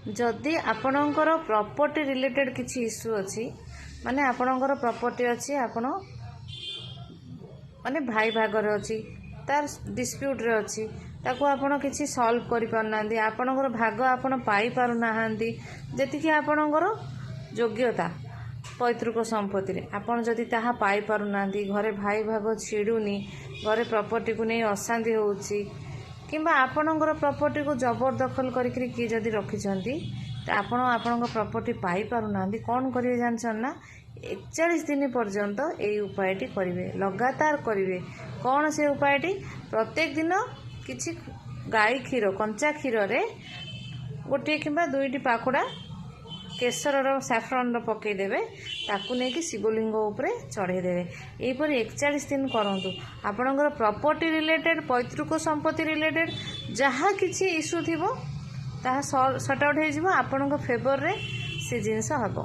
जदि आपणकर property related किसी इश्यू अच्छी माने आपणकर प्रॉपर्टी अच्छी आपण माने भाई भागर अच्छी तार डिस्प्यूट रे अच्छी ताको आपण किसी सॉल्व करि पारना आपणकर भाग आपण पाई पारुना जेतिकी आपणकर योग्यता पैतृक संपत्ति रे आपण जदि ताहा पाई पारुना घरे भाई भाग छिड़ुनी घरे प्रॉपर्टी को नहीं अशांति होउची किंबा आपणकर प्रॉपर्टी को जबरदखल करिकरी किए जदि रखिछंती तो आपण आपणकर प्रॉपर्टी पाई पारुना कौन करिवे जानछन ना 41 दिन पर्यंत यही उपायटी करिवे लगातार करिवे। कौन से उपायटी प्रत्येक दिन किछि गाई क्षीर कंचा क्षीर रे गोटे किंबा दुईटी पाखुड़ा केसर सैफ्रन पकईदेवे ताकू नहीं शिवलिंग उपरे चढ़ेदेवे यहीपर 41 दिन करंतु आपणकर प्रॉपर्टी रिलेटेड पैतृक संपत्ति रिलेटेड जहाँ किसी इश्यू थी ताहा सॉर्ट आउट हो आपणक फेवर रे से जिनस हबो।